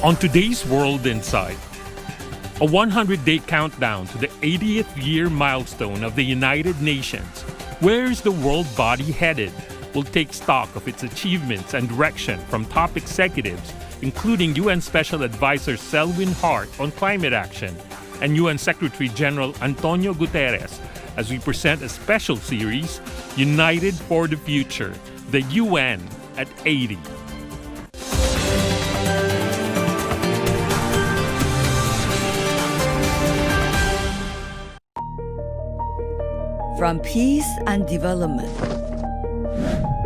On today's World Insight, a 100-day countdown to the 80th year milestone of the United Nations. Where is the world body headed? We'll take stock of its achievements and direction from top executives, including UN Special Advisor Selwyn Hart on climate action and UN Secretary General Antonio Guterres, as we present a special series, United for the Future, the UN at 80. From peace and development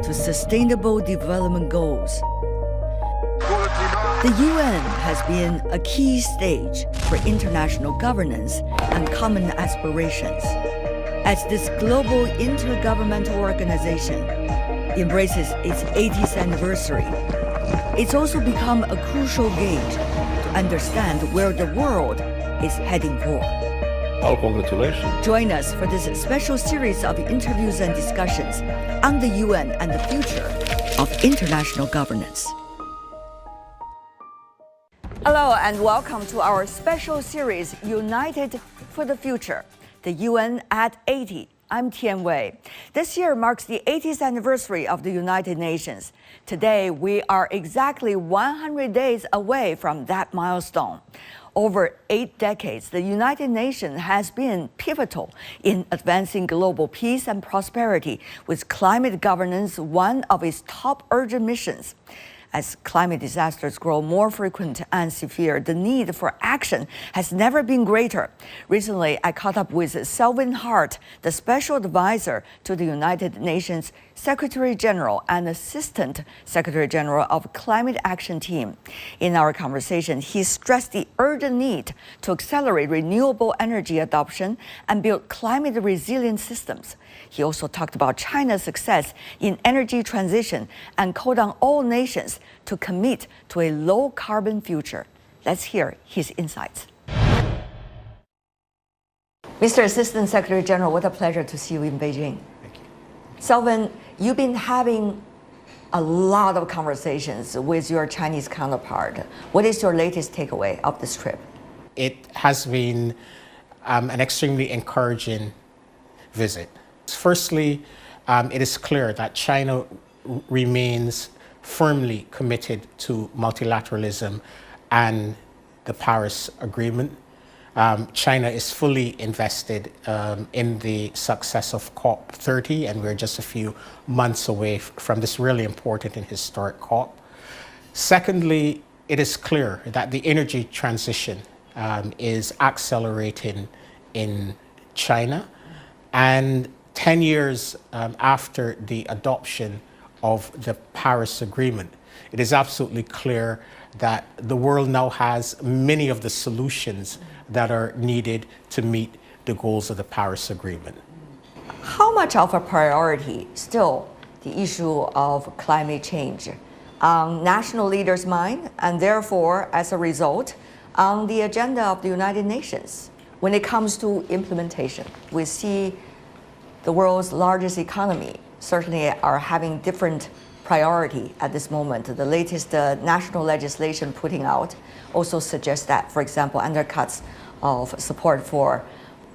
to sustainable development goals, the UN has been a key stage for international governance and common aspirations. As this global intergovernmental organization embraces its 80th anniversary, it's also become a crucial gauge to understand where the world is heading for. Oh, congratulations. Join us for this special series of interviews and discussions on the UN and the future of international governance. Hello and welcome to our special series, United for the Future, the UN at 80. I'm Tian Wei. This year marks the 80th anniversary of the United Nations. Today, we are exactly 100 days away from that milestone. Over 8 decades, the United Nations has been pivotal in advancing global peace and prosperity, with climate governance one of its top urgent missions. As climate disasters grow more frequent and severe, the need for action has never been greater. Recently, I caught up with Selwyn Hart, the Special Advisor to the United Nations Secretary General and Assistant Secretary General of Climate Action Team. In our conversation, he stressed the urgent need to accelerate renewable energy adoption and build climate-resilient systems. He also talked about China's success in energy transition and called on all nations to commit to a low-carbon future. Let's hear his insights. Mr. Assistant Secretary General, what a pleasure to see you in Beijing. Thank you. Selwyn, you've been having a lot of conversations with your Chinese counterpart. What is your latest takeaway of this trip? It has been an extremely encouraging visit. Firstly, it is clear that China remains firmly committed to multilateralism and the Paris Agreement. China is fully invested in the success of COP30, and we're just a few months away from this really important and historic COP. Secondly, it is clear that the energy transition is accelerating in China, and 10 years after the adoption of the Paris Agreement, it is absolutely clear that the world now has many of the solutions that are needed to meet the goals of the Paris Agreement. How much of a priority still the issue of climate change on national leaders' mind, and therefore, as a result, on the agenda of the United Nations? When it comes to implementation, we see the world's largest economy certainly are having different priority at this moment. The latest national legislation putting out also suggests that, for example, undercuts of support for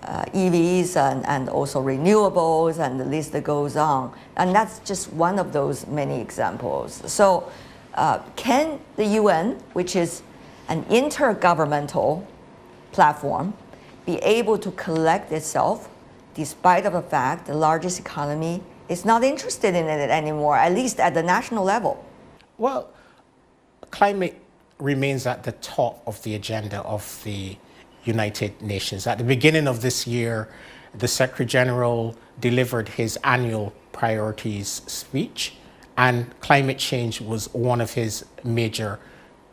EVs and also renewables, and the list goes on. And that's just one of those many examples. So can the UN, which is an intergovernmental platform, be able to collect itself despite of the fact the largest economy is not interested in it anymore, at least at the national level? Well, climate remains at the top of the agenda of the United Nations. At the beginning of this year, the Secretary General delivered his annual priorities speech, and climate change was one of his major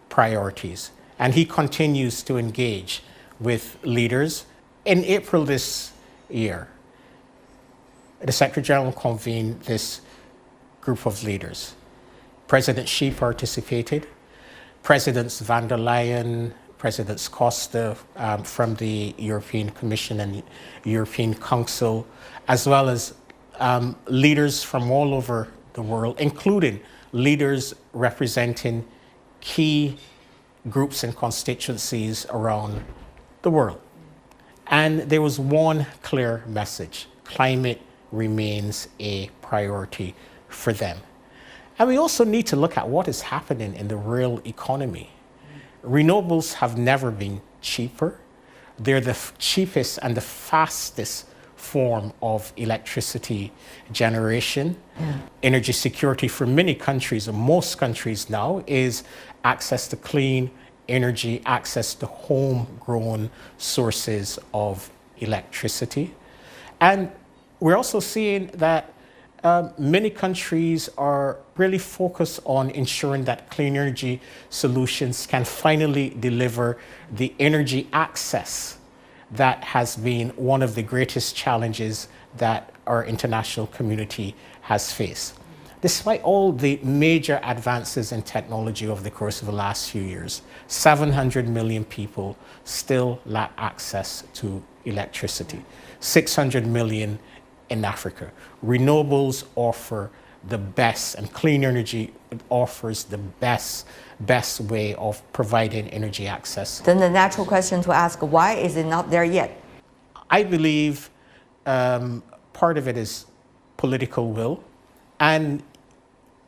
priorities. And he continues to engage with leaders. In April this year, the Secretary General convened this group of leaders. President Xi participated, Presidents van der Leyen, Presidents Costa from the European Commission and European Council, as well as leaders from all over the world, including leaders representing key groups and constituencies around the world. And there was one clear message: climate remains a priority for them. And we also need to look at what is happening in the real economy. Renewables have never been cheaper. They're the cheapest and the fastest form of electricity generation. Energy security for many countries, or most countries now, is access to clean energy, access to homegrown sources of electricity. And we're also seeing that many countries are really focused on ensuring that clean energy solutions can finally deliver the energy access that has been one of the greatest challenges that our international community has faced. Despite all the major advances in technology over the course of the last few years, 700 million people still lack access to electricity, 600 million in Africa. Renewables offer the best, and clean energy offers the best way of providing energy access. Then the natural question to ask, why is it not there yet? I believe part of it is political will, and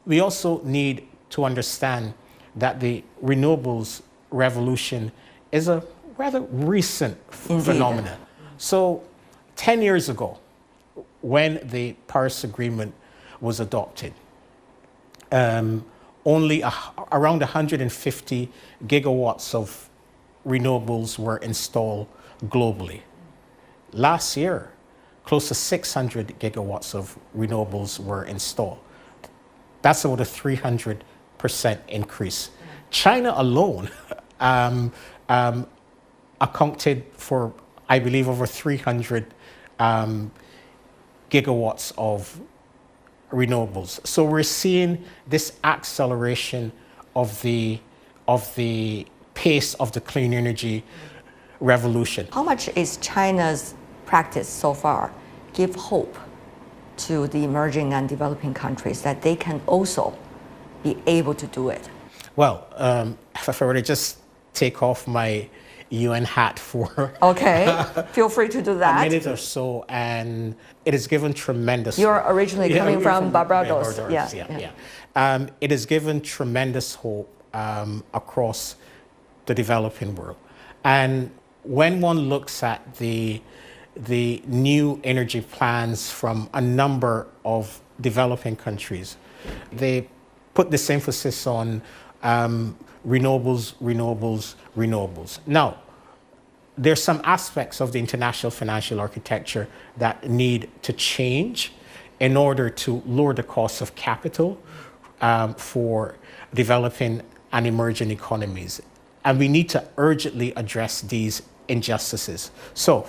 we also need to understand that the renewables revolution is a rather recent phenomenon. So 10 years ago, when the Paris Agreement was adopted, only around 150 gigawatts of renewables were installed globally. Last year, close to 600 gigawatts of renewables were installed. That's about a 300% increase. China alone accounted for, I believe, over 300 gigawatts of renewables. So we're seeing this acceleration of the pace of the clean energy revolution. How much is China's practice so far give hope to the emerging and developing countries that they can also be able to do it? Well, if I were to just take off my UN hat for Okay, feel free to do that. a minute or so, and it has given tremendous. You're originally coming from Barbados. Barbados. Yeah. It has given tremendous hope across the developing world, and when one looks at the new energy plans from a number of developing countries, they put this emphasis on renewables, renewables, renewables. Now, there's some aspects of the international financial architecture that need to change in order to lower the cost of capital for developing and emerging economies. And we need to urgently address these injustices. So,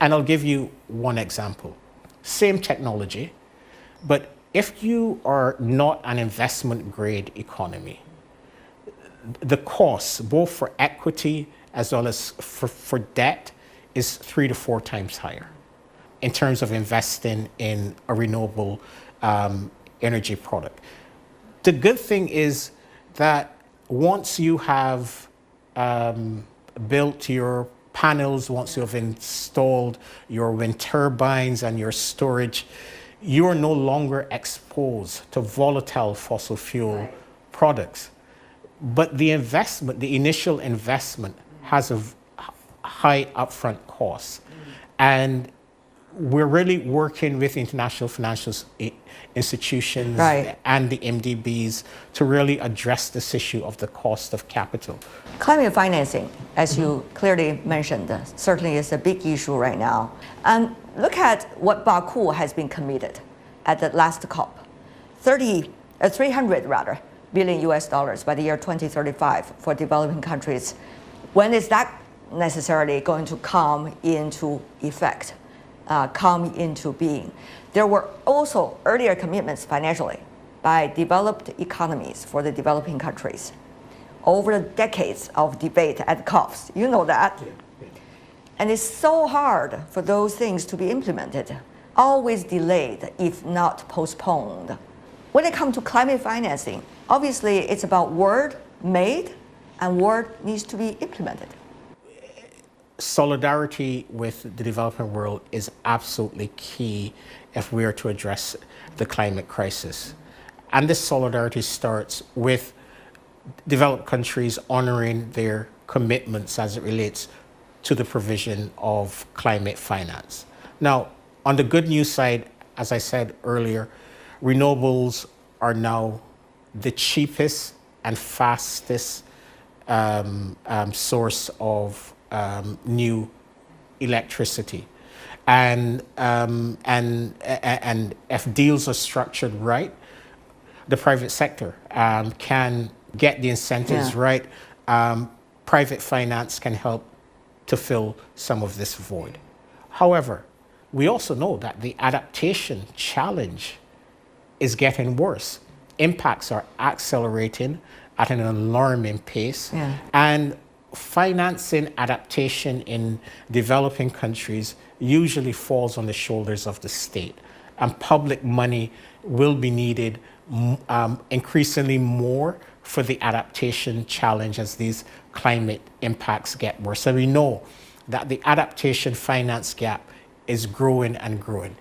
and I'll give you one example. Same technology, but if you are not an investment grade economy, the cost, both for equity as well as for debt, is 3 to 4 times higher in terms of investing in a renewable energy product. The good thing is that once you have built your panels, once you have installed your wind turbines and your storage, you are no longer exposed to volatile fossil fuel products. But the investment, the initial investment, has a high upfront cost. And we're really working with international financial institutions and the MDBs to really address this issue of the cost of capital. Climate financing, as you clearly mentioned, certainly is a big issue right now. And look at what Baku has been committed at the last COP, 300 billion US dollars by the year 2035 for developing countries. When is that necessarily going to come into effect, come into being? There were also earlier commitments financially by developed economies for the developing countries. Over the decades of debate at COPs, you know that. And it's so hard for those things to be implemented, always delayed, if not postponed. When it comes to climate financing, obviously it's about word made and what needs to be implemented? Solidarity with the developing world is absolutely key if we are to address the climate crisis. And this solidarity starts with developed countries honoring their commitments as it relates to the provision of climate finance. Now, on the good news side, as I said earlier, renewables are now the cheapest and fastest source of new electricity. And if deals are structured right, the private sector can get the incentives right. Private finance can help to fill some of this void. However, we also know that the adaptation challenge is getting worse. Impacts are accelerating at an alarming pace. And financing adaptation in developing countries usually falls on the shoulders of the state. And public money will be needed increasingly more for the adaptation challenge as these climate impacts get worse. And we know that the adaptation finance gap is growing and growing.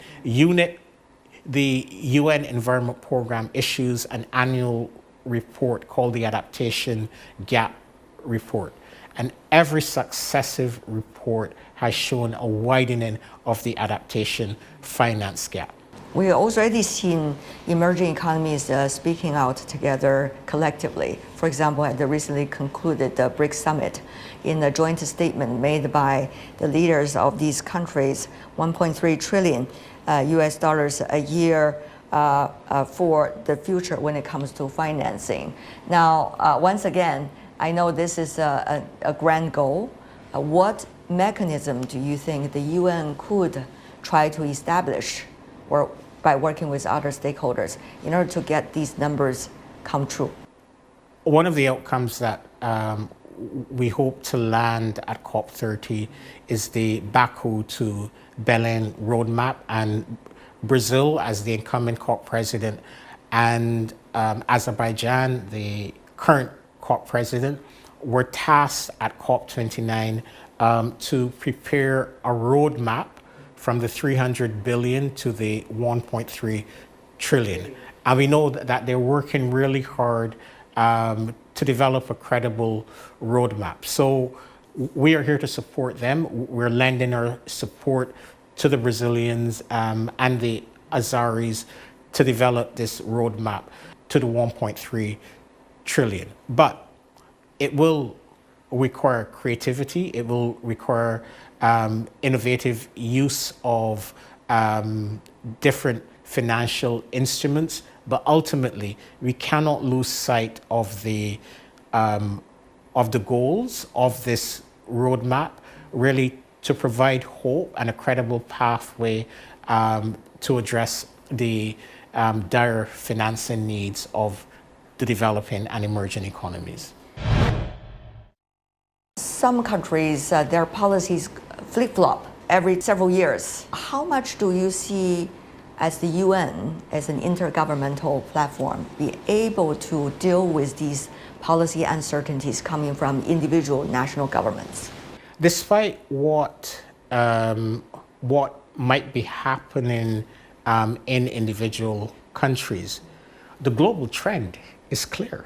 The UN Environment Programme issues an annual report called the Adaptation Gap Report. And every successive report has shown a widening of the adaptation finance gap. We already seen emerging economies speaking out together collectively. For example, at the recently concluded BRICS summit, in a joint statement made by the leaders of these countries, 1.3 trillion US dollars a year for the future when it comes to financing. Now, once again, I know this is a grand goal. What mechanism do you think the UN could try to establish, or by working with other stakeholders, in order to get these numbers come true? One of the outcomes that we hope to land at COP30 is the Baku to Belém roadmap, and Brazil, as the incumbent COP president, and Azerbaijan, the current COP president, were tasked at COP29 to prepare a roadmap from the 300 billion to the 1.3 trillion. And we know that they're working really hard to develop a credible roadmap. So we are here to support them. We're lending our support to the Brazilians and the Azaris to develop this roadmap to the 1.3 trillion. But it will require creativity. It will require innovative use of different financial instruments. But ultimately, we cannot lose sight of the goals of this roadmap, really to provide hope and a credible pathway to address the dire financing needs of the developing and emerging economies. Some countries, their policies flip-flop every several years. How much do you see as the UN, as an intergovernmental platform, be able to deal with these policy uncertainties coming from individual national governments? Despite what might be happening in individual countries, the global trend is clear.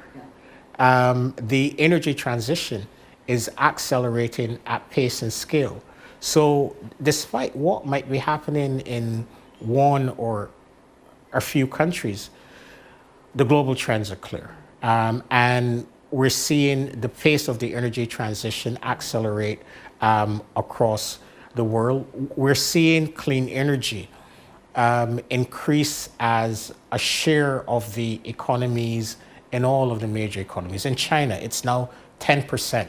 The energy transition is accelerating at pace and scale. So despite what might be happening in one or a few countries, the global trends are clear. And we're seeing the pace of the energy transition accelerate across the world. We're seeing clean energy increase as a share of the economies in all of the major economies. In China, it's now 10%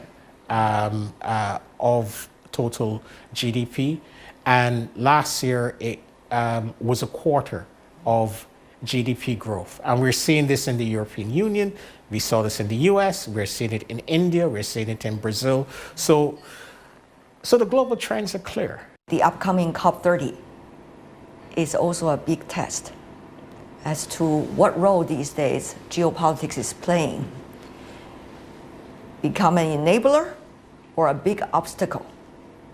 of total GDP. And last year, it was a quarter of GDP growth. And we're seeing this in the European Union. We saw this in the US. We're seeing it in India. We're seeing it in Brazil. So the global trends are clear. The upcoming COP30 is also a big test as to what role these days geopolitics is playing. become an enabler or a big obstacle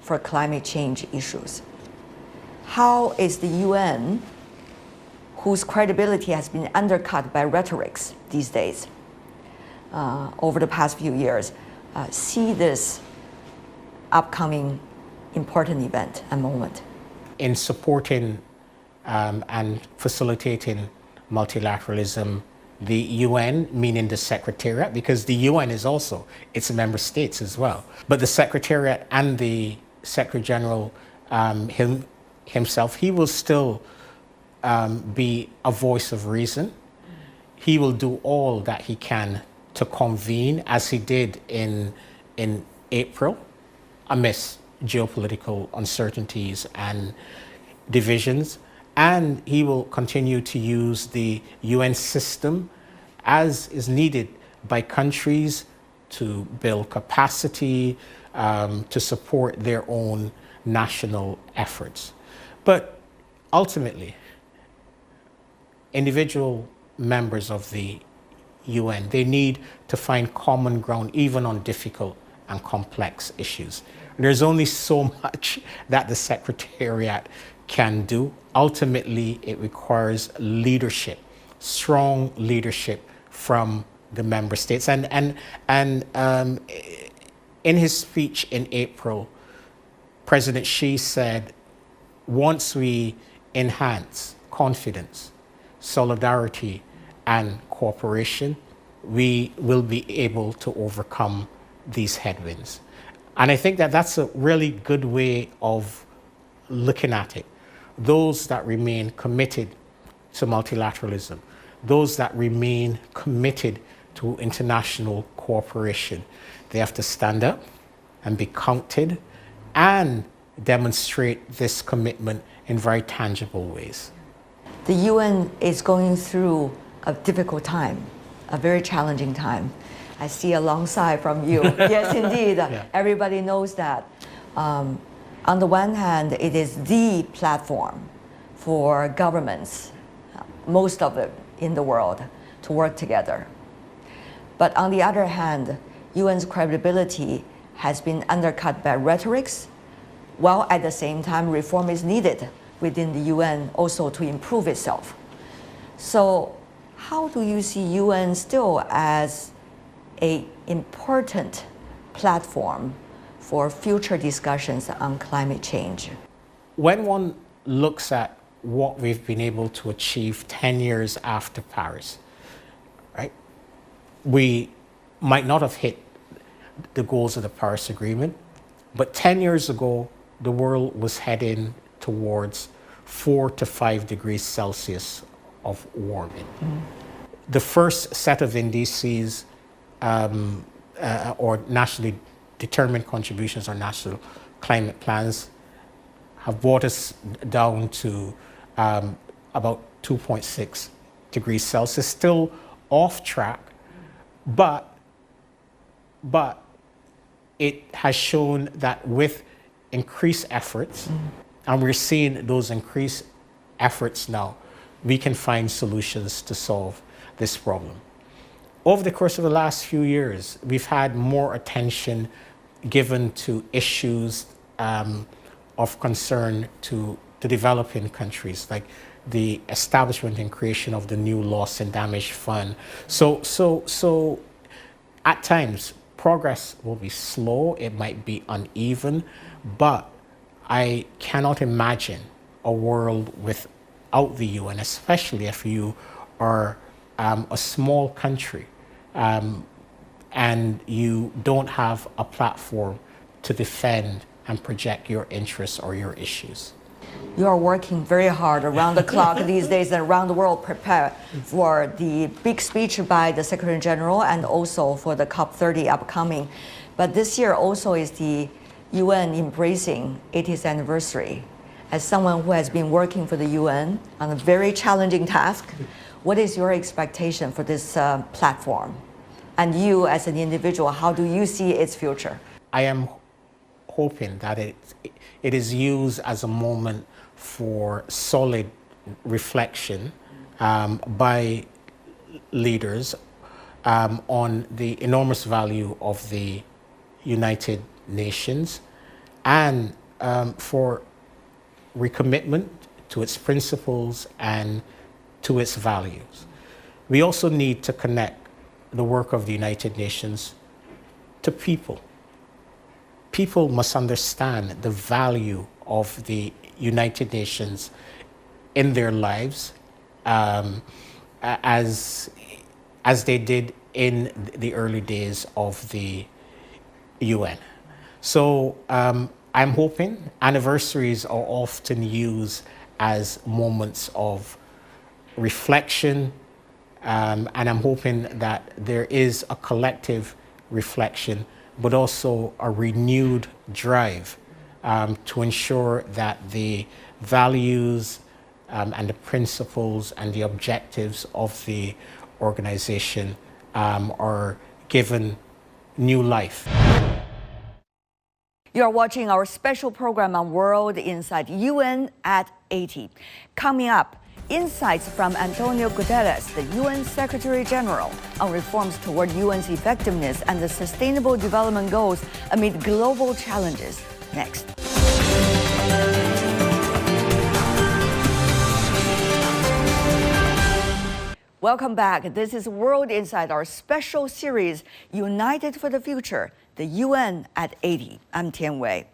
for climate change issues? How is the UN, whose credibility has been undercut by rhetorics these days, over the past few years, see this upcoming important event and moment? In supporting and facilitating multilateralism, the UN, meaning the Secretariat, because the UN is also its member states as well, but the Secretariat and the Secretary General himself, he will still be a voice of reason. He will do all that he can to convene, as he did in April, amidst geopolitical uncertainties and divisions. And he will continue to use the UN system as is needed by countries to build capacity, to support their own national efforts. But ultimately, individual members of the UN, they need to find common ground even on difficult and complex issues. There's only so much that the Secretariat can do. Ultimately, it requires leadership, strong leadership from the member states. And in his speech in April, President Xi said, once we enhance confidence, solidarity, and cooperation, we will be able to overcome these headwinds. And I think that that's a really good way of looking at it. Those that remain committed to multilateralism, those that remain committed to international cooperation, they have to stand up and be counted and demonstrate this commitment in very tangible ways. The UN is going through a difficult time, a very challenging time. I see alongside from you. Yes, indeed. Yeah. Everybody knows that. On the one hand, it is the platform for governments, most of it in the world, to work together. But on the other hand, UN's credibility has been undercut by rhetorics, while at the same time reform is needed within the UN also to improve itself. So how do you see UN still as an important platform for future discussions on climate change? When one looks at what we've been able to achieve 10 years after Paris, right? We might not have hit the goals of the Paris Agreement, but 10 years ago, the world was heading towards 4 to 5 degrees Celsius of warming. The first set of indices or nationally determined contributions or national climate plans have brought us down to about 2.6 degrees Celsius, still off track, but it has shown that with increased efforts, and we're seeing those increased efforts now, we can find solutions to solve this problem. Over the course of the last few years, we've had more attention given to issues of concern to developing countries, like the establishment and creation of the new loss and damage fund. So at times, progress will be slow, it might be uneven, but I cannot imagine a world without the UN, especially if you are a small country and you don't have a platform to defend and project your interests or your issues. You are working very hard around the clock these days and around the world prepare for the big speech by the Secretary General and also for the COP30 upcoming. But this year also is the UN embracing 80th anniversary. As someone who has been working for the UN on a very challenging task, what is your expectation for this platform? And you as an individual, how do you see its future? I am hoping that it is used as a moment for solid reflection by leaders on the enormous value of the United Nations and for recommitment to its principles and to its values. We also need to connect the work of the United Nations to people. People must understand the value of the United Nations in their lives as they did in the early days of the UN. So I'm hoping anniversaries are often used as moments of reflection, and I'm hoping that there is a collective reflection, but also a renewed drive to ensure that the values and the principles and the objectives of the organization are given new life. You are watching our special program on World Inside UN at 80. Coming up, insights from Antonio Guterres, the UN Secretary General, on reforms toward UN's effectiveness and the Sustainable Development Goals amid global challenges. Next. Welcome back. This is World Inside, our special series, United for the Future, the UN at 80. I'm Tian Wei.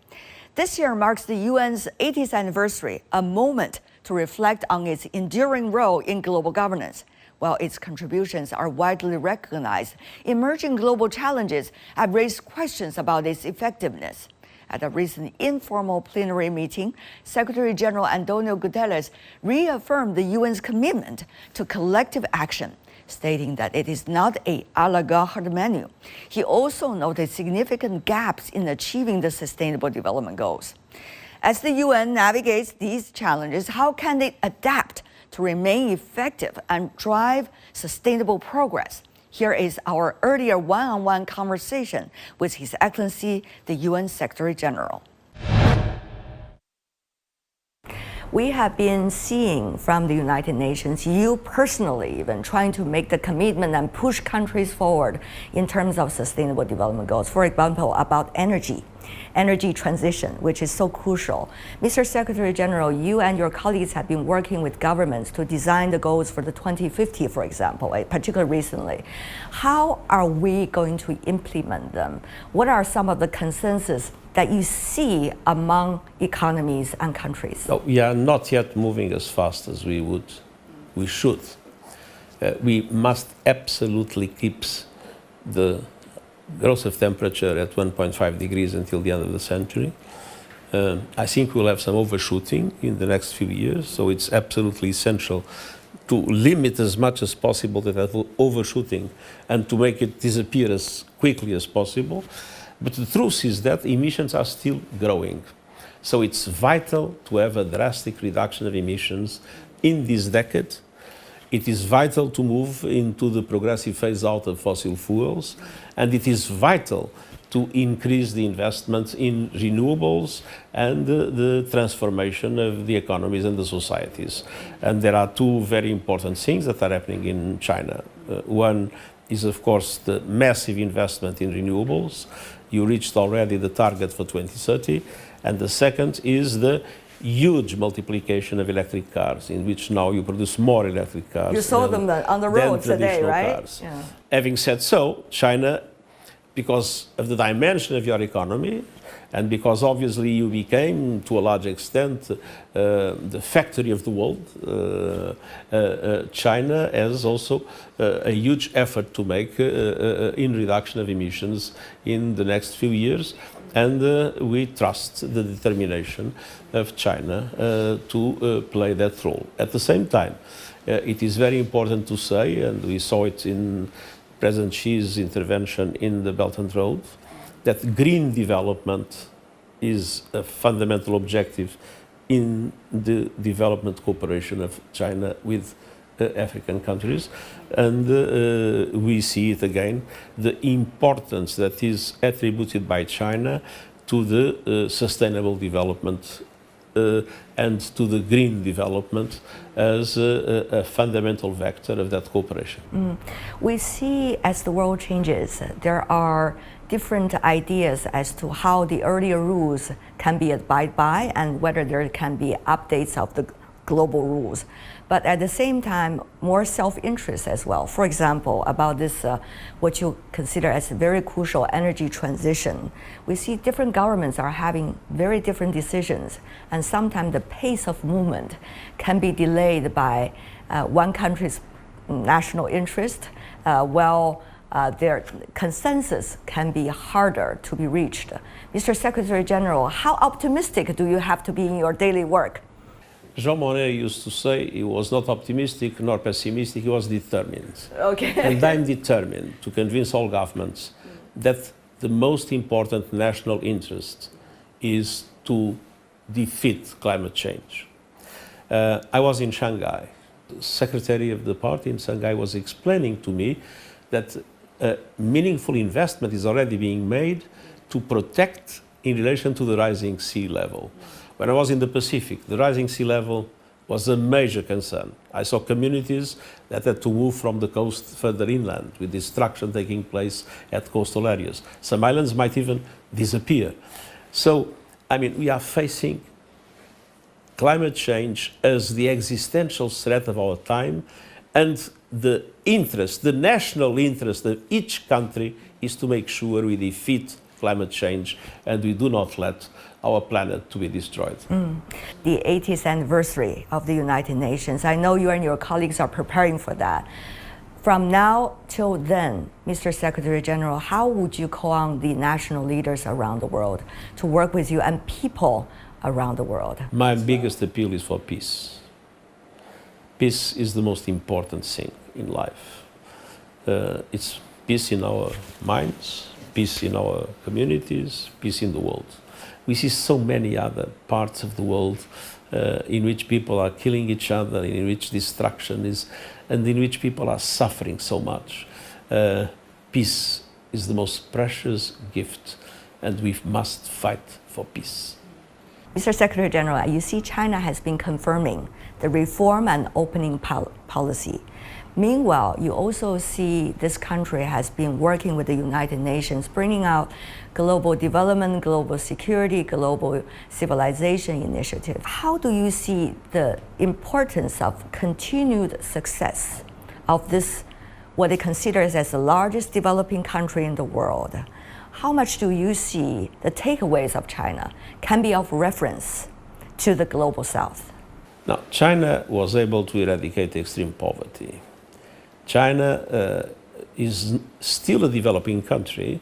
This year marks the UN's 80th anniversary, a moment to reflect on its enduring role in global governance. While its contributions are widely recognized, emerging global challenges have raised questions about its effectiveness. At a recent informal plenary meeting, Secretary General Antonio Guterres reaffirmed the UN's commitment to collective action, stating that it is not a la carte menu. He also noted significant gaps in achieving the Sustainable Development Goals. As the UN navigates these challenges, how can it adapt to remain effective and drive sustainable progress? Here is our earlier one-on-one conversation with His Excellency, the UN Secretary General. We have been seeing from the United Nations, you personally even trying to make the commitment and push countries forward in terms of sustainable development goals. For example, about energy transition, which is so crucial. Mr. Secretary General, you and your colleagues have been working with governments to design the goals for the 2050, for example, particularly recently. How are we going to implement them? What are some of the consensus that you see among economies and countries? No, we are not yet moving as fast as we should. We must absolutely keep the growth of temperature at 1.5 degrees until the end of the century. I think we'll have some overshooting in the next few years, so it's absolutely essential to limit as much as possible that overshooting and to make it disappear as quickly as possible. But the truth is that emissions are still growing. So it's vital to have a drastic reduction of emissions in this decade. It is vital to move into the progressive phase out of fossil fuels, and it is vital to increase the investments in renewables and the transformation of the economies and the societies. And there are two very important things that are happening in China. One is, of course, the massive investment in renewables. You reached already the target for 2030. And the second is the huge multiplication of electric cars, in which now you produce more electric cars. You saw them on the road today, right? Cars. Yeah. Having said so, China, because of the dimension of your economy, and because obviously you became, to a large extent, the factory of the world, China has also a huge effort to make in reduction of emissions in the next few years. And we trust the determination of China to play that role. At the same time, it is very important to say, and we saw it in President Xi's intervention in the Belt and Road, that green development is a fundamental objective in the development cooperation of China with African countries. And we see it again, the importance that is attributed by China to the sustainable development and to the green development as a fundamental vector of that cooperation. We see as the world changes, there are different ideas as to how the earlier rules can be abided by and whether there can be updates of the global rules. But at the same time, more self-interest as well. For example, about this, what you consider as a very crucial energy transition. We see different governments are having very different decisions, and sometimes the pace of movement can be delayed by one country's national interest, while their consensus can be harder to be reached. Mr. Secretary General, how optimistic do you have to be in your daily work? Jean Monnet used to say he was not optimistic nor pessimistic, he was determined. Okay. And I'm determined to convince all governments that the most important national interest is to defeat climate change. I was in Shanghai. The secretary of the party in Shanghai was explaining to me that meaningful investment is already being made to protect in relation to the rising sea level. When I was in the Pacific, the rising sea level was a major concern. I saw communities that had to move from the coast further inland, with destruction taking place at coastal areas. Some islands might even disappear. So, I mean, we are facing climate change as the existential threat of our time, and the interest, the national interest of each country is to make sure we defeat climate change and we do not let our planet to be destroyed. The 80th anniversary of the United Nations, I know you and your colleagues are preparing for that. From now till then, Mr. Secretary General, how would you call on the national leaders around the world to work with you and people around the world? My biggest appeal is for peace. Peace is the most important thing in life. It's peace in our minds, peace in our communities, peace in the world. We see so many other parts of the world in which people are killing each other, in which destruction is, and in which people are suffering so much. Peace is the most precious gift, and we must fight for peace. Mr. Secretary General, you see China has been confirming the reform and opening policy. Meanwhile, you also see this country has been working with the United Nations, bringing out global development, global security, global civilization initiative. How do you see the importance of continued success of this, what it considers as the largest developing country in the world? How much do you see the takeaways of China can be of reference to the global South? Now, China was able to eradicate extreme poverty. China is still a developing country,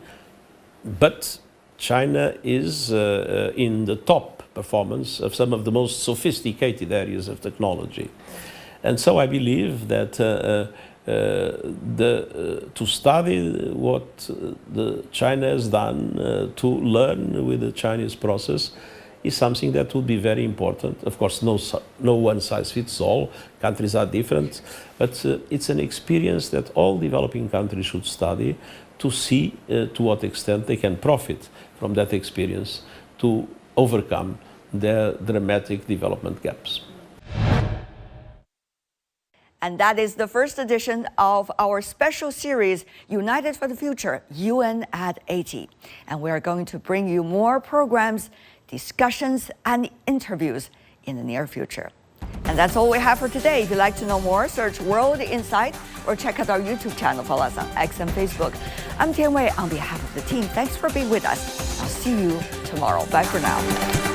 but China is in the top performance of some of the most sophisticated areas of technology. And so I believe that to study what China has done, to learn with the Chinese process, is something that will be very important. Of course, no one size fits all. Countries are different, but it's an experience that all developing countries should study to see to what extent they can profit from that experience to overcome their dramatic development gaps. And that is the first edition of our special series, United for the Future, UN at 80. And we are going to bring you more programs, discussions, and interviews in the near future. And that's all we have for today. If you'd like to know more, search World Insight or check out our YouTube channel. Follow us on X and Facebook. I'm Tian Wei on behalf of the team. Thanks for being with us. I'll see you tomorrow. Bye for now.